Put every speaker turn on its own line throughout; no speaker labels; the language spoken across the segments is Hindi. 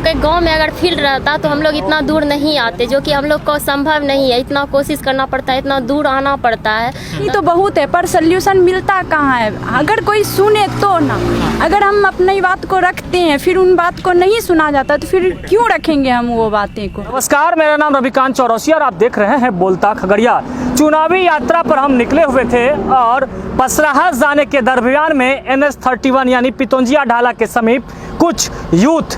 पे गांव में अगर फील्ड रहता तो हम लोग इतना दूर नहीं आते, जो कि हम लोग को संभव नहीं है। इतना कोशिश करना पड़ता है, इतना दूर आना पड़ता है।
ये तो बहुत है, पर सोल्यूशन मिलता कहाँ है? अगर कोई सुने तो ना, अगर हम अपनी बात को रखते हैं फिर उन बात को नहीं सुना जाता तो फिर क्यों रखेंगे हम वो बातें को।
नमस्कार, मेरा नाम रविकांत चौरसिया और आप देख रहे हैं बोलता खगड़िया। चुनावी यात्रा पर हम निकले हुए थे और पसराहा जाने के दरमियान में NH-31 यानी पितौंजिया ढाला के समीप कुछ यूथ,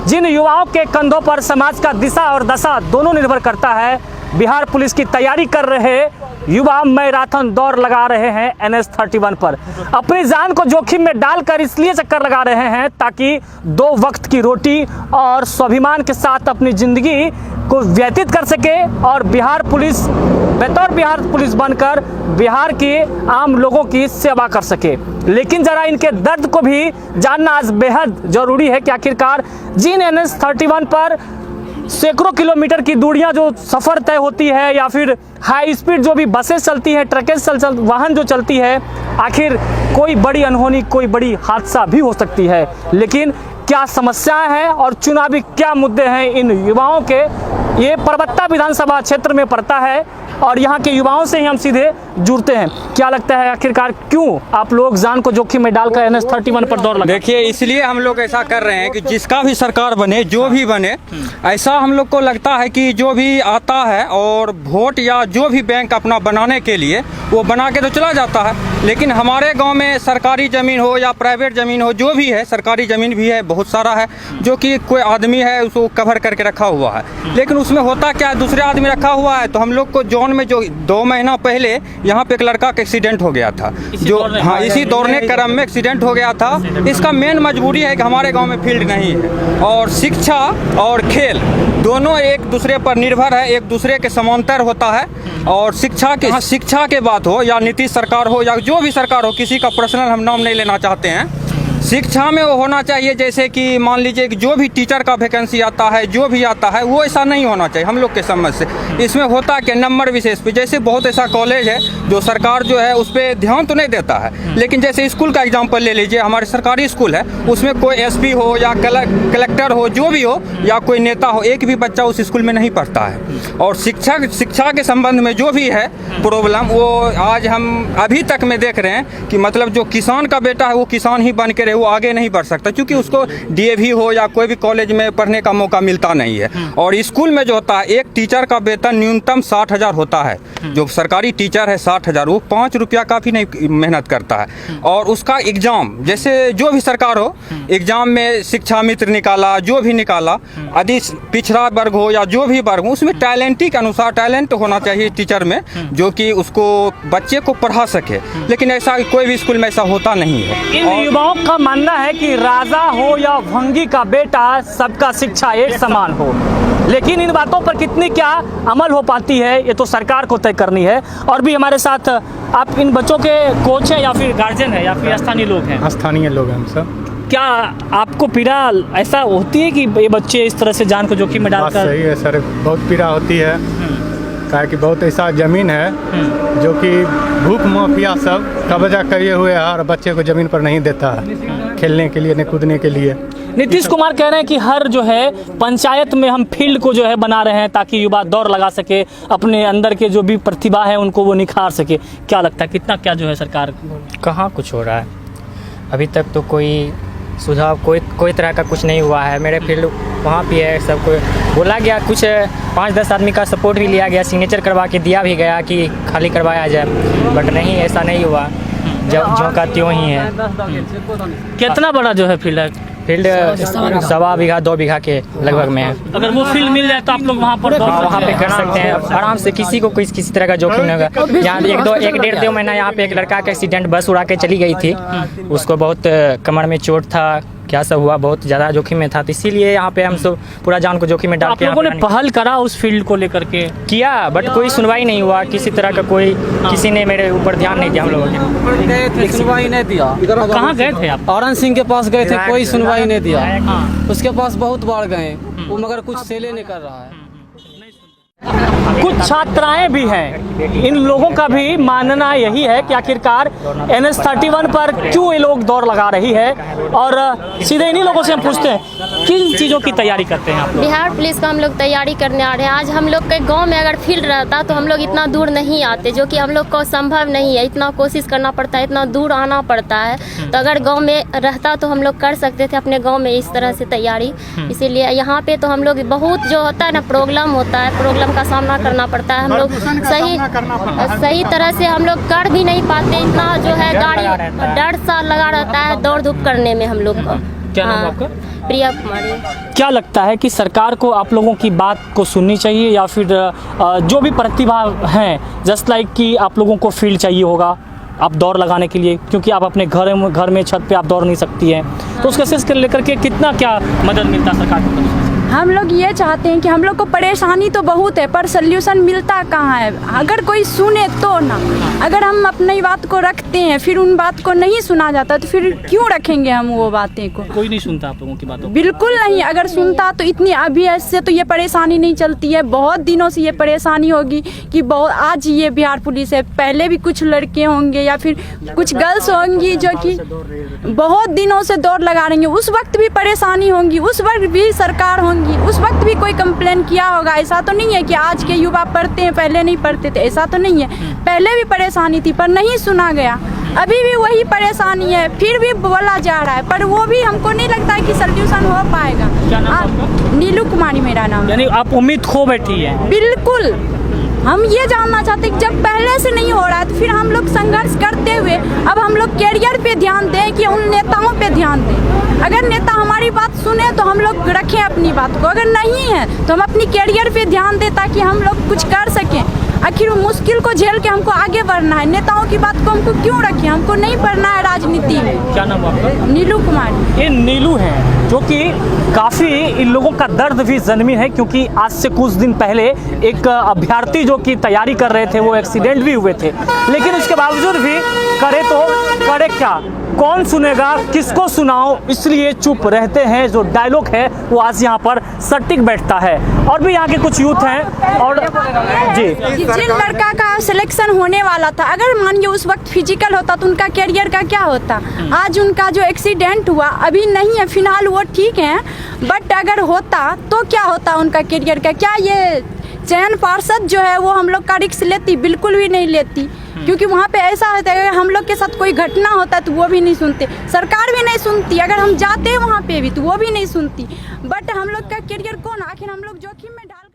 जिन युवाओं के कंधों पर समाज का दिशा और दशा दोनों निर्भर करता है, बिहार पुलिस की तैयारी कर रहे युवा मैराथन दौड़ लगा रहे हैं NH-31 पर। अपनी जान को जोखिम में डालकर इसलिए चक्कर लगा रहे हैं ताकि 2 वक्त की रोटी और स्वाभिमान के साथ अपनी ज़िंदगी को व्यतीत कर सके और बिहार पुलिस बतौर बिहार पुलिस बनकर बिहार के आम लोगों की सेवा कर सके। लेकिन ज़रा इनके दर्द को भी जानना आज बेहद ज़रूरी है कि आखिरकार जिन NH-31 पर सैकड़ों किलोमीटर की दूरियां जो सफ़र तय होती है या फिर हाई स्पीड जो भी बसेस चलती हैं, ट्रकेस वाहन जो चलती है, आखिर कोई बड़ी अनहोनी, कोई बड़ी हादसा भी हो सकती है। लेकिन क्या समस्याएं हैं और चुनावी क्या मुद्दे हैं इन युवाओं के, ये परबत्ता विधानसभा क्षेत्र में पड़ता है और यहाँ के युवाओं से ही हम सीधे जुड़ते हैं। क्या लगता है आखिरकार क्यों आप लोग जान को जोखिम में डालकर NH-31 पर दौड़ लगे?
देखिए, इसलिए हम लोग ऐसा कर रहे हैं कि जिसका भी सरकार बने, जो भी बने, ऐसा हम लोग को लगता है कि जो भी आता है और वोट या जो भी बैंक अपना बनाने के लिए वो बना के तो चला जाता है, लेकिन हमारे गांव में सरकारी ज़मीन हो या प्राइवेट ज़मीन हो, जो भी है, सरकारी ज़मीन भी है, बहुत सारा है, जो कि कोई आदमी है उसको कवर करके रखा हुआ है। लेकिन उसमें होता क्या है, दूसरे आदमी रखा हुआ है। तो हम लोग को जोन में जो 2 महीना पहले यहाँ पे एक लड़का का एक्सीडेंट हो गया था, जो इसी दौड़ने क्रम में एक्सीडेंट हो गया था। इसका मेन मजबूरी है कि हमारे गाँव में फील्ड नहीं है और शिक्षा और खेल दोनों एक दूसरे पर निर्भर है, एक दूसरे के समांतर होता है। और शिक्षा के बात हो या नीतीश सरकार हो या जो भी सरकार हो, किसी का पर्सनल हम नाम नहीं लेना चाहते हैं, शिक्षा में वो होना चाहिए जैसे कि मान लीजिए कि जो भी टीचर का वैकेंसी आता है, जो भी आता है, वो ऐसा नहीं होना चाहिए हम लोग के समझ से। इसमें होता कि नंबर विशेष पे, जैसे बहुत ऐसा कॉलेज है जो सरकार जो है उस पर ध्यान तो नहीं देता है, लेकिन जैसे स्कूल का एग्जांपल ले लीजिए, हमारे सरकारी स्कूल है, उसमें कोई SP हो या कलेक्टर हो, जो भी हो, या कोई नेता हो, एक भी बच्चा उस स्कूल में नहीं पढ़ता है। और शिक्षा के संबंध में जो भी है प्रॉब्लम, वो आज हम अभी तक में देख रहे हैं कि मतलब जो किसान का बेटा है वो किसान ही बन के वो आगे नहीं बढ़ सकता, क्योंकि उसको DAV हो या कोई भी कॉलेज में पढ़ने का मौका मिलता नहीं है। और स्कूल में जो होता है, एक टीचर का वेतन न्यूनतम 60,000 होता है। जो सरकारी टीचर है 60,000, वो 5 रुपया का भी नहीं मेहनत करता है। और उसका एग्जाम, जैसे जो भी सरकार हो, एग्जाम में शिक्षा मित्र निकाला, जो भी निकाला, यदि पिछड़ा वर्ग हो या जो भी वर्ग हो, उसमें टैलेंट के अनुसार टैलेंट होना चाहिए टीचर में, जो कि उसको बच्चे को पढ़ा सके। लेकिन ऐसा कोई भी स्कूल में ऐसा होता नहीं है।
इन युवाओं का मानना है कि राजा हो या भंगी का बेटा, सबका शिक्षा एक समान हो। लेकिन इन बातों पर कितनी क्या अमल हो पाती है, ये तो सरकार को तय करनी है। और भी हमारे साथ आप इन बच्चों के कोच हैं या फिर गार्जियन है या फिर स्थानीय लोग हैं?
स्थानीय लोग हैं हम सब।
क्या आपको पीड़ा ऐसा होती है कि ये बच्चे इस तरह से जान को जोखिम में डालकर?
सही है सर, बहुत पीड़ा होती है, क्या कि बहुत ऐसा ज़मीन है जो कि भूख माफिया सब कब्जा किए हुए है और बच्चे को ज़मीन पर नहीं देता है खेलने के लिए, नहीं कूदने के लिए।
नीतीश कुमार कह रहे हैं कि हर जो है पंचायत में हम फील्ड को जो है बना रहे हैं ताकि युवा दौड़ लगा सके, अपने अंदर के जो भी प्रतिभा है उनको वो निखार सके। क्या लगता है कितना क्या जो है सरकार?
कहाँ कुछ हो रहा है अभी तक, तो कोई सुझाव कोई तरह का कुछ नहीं हुआ है। मेरे फील्ड वहाँ भी है, सबको बोला गया, कुछ 5-10 आदमी का सपोर्ट भी लिया गया, सिग्नेचर करवा के दिया भी गया कि खाली करवाया जाए, बट नहीं, ऐसा नहीं हुआ। जब जो का त्यों ही है।
कितना बड़ा जो है फील्ड है?
फील्ड 1.25 बीघा 2 बीघा के लगभग में है।
अगर वो फील्ड मिल जाए तो आप लोग वहाँ पर
वहाँ पे कर सकते हैं आराम से, किसी को किसी तरह का जोखिम नहीं होगा। यहाँ 1-1.5 महीना यहाँ पे एक लड़का का एक्सीडेंट, बस उड़ा के चली गई थी, उसको बहुत कमर में चोट था, क्या सब हुआ, बहुत ज़्यादा जोखिम में था, तो इसीलिए यहाँ पे हम सब पूरा जान को जोखिम में डाल के।
आप लोगों ने पहल करा उस फील्ड को लेकर के?
किया, बट कोई सुनवाई नहीं हुआ, किसी तरह का किसी ने मेरे ऊपर ध्यान नहीं दिया। हम लोगों ने
गए थे, सुनवाई नहीं दिया।
कहाँ गए थे आप?
औरन सिंह के पास गए थे, कोई सुनवाई नहीं दिया। उसके पास बहुत बार गए, वो मगर कुछ सेले नहीं कर रहा है।
कुछ छात्राएं भी हैं। इन लोगों का भी मानना यही है कि आखिरकार NH31 पर क्यों ये लोग दौड़ लगा रही है। और सीधे इन्हीं लोगों से हम पूछते हैं किन चीज़ों की तैयारी करते हैं आप लोग?
बिहार पुलिस का हम लोग तैयारी करने आ रहे हैं। आज हम लोग के गांव में अगर फील्ड रहता तो हम लोग इतना दूर नहीं आते, जो कि हम लोग को संभव नहीं है। इतना कोशिश करना पड़ता है, इतना दूर आना पड़ता है। तो अगर गांव में रहता तो हम लोग कर सकते थे अपने गांव में इस तरह से तैयारी। इसीलिए यहाँ पे तो हम लोग बहुत जो होता है ना प्रॉब्लम होता है, प्रॉब्लम का सामना करना पड़ता है। हम लोग सही तरह से हम लोग कर भी नहीं पाते। इतना जो है गाड़ी डर सा लगा रहता है दौड़ धूप करने में हम लोग को।
क्या नाम आपका?
प्रिया कुमारी।
क्या लगता है कि सरकार को आप लोगों की बात को सुननी चाहिए या फिर जो भी प्रतिभा हैं जस्ट लाइक कि आप लोगों को फील्ड चाहिए होगा आप दौड़ लगाने के लिए, क्योंकि आप अपने घर में छत पे आप दौड़ नहीं सकती हैं, तो उस केसेस को लेकर के कितना क्या मदद मिलता है सरकार को?
हम लोग ये चाहते हैं कि हम लोग को परेशानी तो बहुत है पर सल्यूशन मिलता कहाँ है। अगर कोई सुने तो ना, अगर हम अपनी बात को रखते हैं फिर उन बात को नहीं सुना जाता तो फिर क्यों रखेंगे हम वो बातें को?
कोई नहीं सुनता आप लोगों की बातों?
बिल्कुल नहीं। अगर सुनता तो इतनी अभी ऐसे तो ये परेशानी नहीं चलती है। बहुत दिनों से ये परेशानी होगी कि बहुत आज ये बिहार पुलिस है, पहले भी कुछ लड़के होंगे या फिर कुछ गर्ल्स होंगी जो कि बहुत दिनों से दौड़ लगा रही हैं। उस वक्त भी परेशानी होंगी, उस वक्त भी सरकार होंगी, उस वक्त भी कोई कंप्लेन किया होगा। ऐसा तो नहीं है कि आज के युवा पढ़ते हैं पहले नहीं पढ़ते थे, ऐसा तो नहीं है। पहले भी परेशानी थी पर नहीं सुना गया। अभी भी वही परेशानी है, फिर भी बोला जा रहा है पर वो भी हमको नहीं लगता है कि सल्यूशन हो पाएगा।
क्या नाम आपका?
नीलू कुमारी मेरा नाम।
यानी आप उम्मीद खो बैठी है?
बिल्कुल। हम ये जानना चाहते हैं कि जब पहले से नहीं हो रहा है तो फिर हम लोग संघर्ष करते हुए अब हम लोग कैरियर पे ध्यान दें कि उन नेताओं पे ध्यान दें। अगर नेता हमारी बात सुने तो हम लोग रखें अपनी बात को, अगर नहीं है तो हम अपनी कैरियर पे ध्यान दें ताकि हम लोग कुछ कर सकें। आखिर वो मुश्किल को झेल के हमको आगे बढ़ना है, नेताओं की बात को हमको क्यों रखें? हमको नहीं पढ़ना है राजनीति में।
क्या नाम आपका?
नीलू कुमारी।
ये नीलू हैं जो कि काफ़ी इन लोगों का दर्द भी जन्मी है, क्योंकि आज से कुछ दिन पहले एक अभ्यर्थी जो कि तैयारी कर रहे थे वो एक्सीडेंट भी हुए थे, लेकिन उसके बावजूद भी करे क्या, कौन सुनेगा, किसको सुनाओ, इसलिए चुप रहते हैं। जो डायलॉग है वो आज यहाँ पर सटीक बैठता है। और भी यहाँ के कुछ यूथ हैं और जी
जिन लड़का का सिलेक्शन होने वाला था, अगर मानिए उस वक्त फिजिकल होता तो उनका कैरियर का क्या होता? आज उनका जो एक्सीडेंट हुआ अभी नहीं है, फिलहाल वो ठीक है, बट अगर होता तो क्या होता उनका कैरियर का? क्या ये चयन पार्षद जो है वो हम लोग का रिस्क लेती? बिल्कुल भी नहीं लेती, क्योंकि वहाँ पे ऐसा होता है हम लोग के साथ कोई घटना होता है तो वो भी नहीं सुनते, सरकार भी नहीं सुनती। अगर हम जाते हैं वहाँ पे भी तो वो भी नहीं सुनती। बट हम लोग का कैरियर कौन, आखिर हम लोग जोखिम में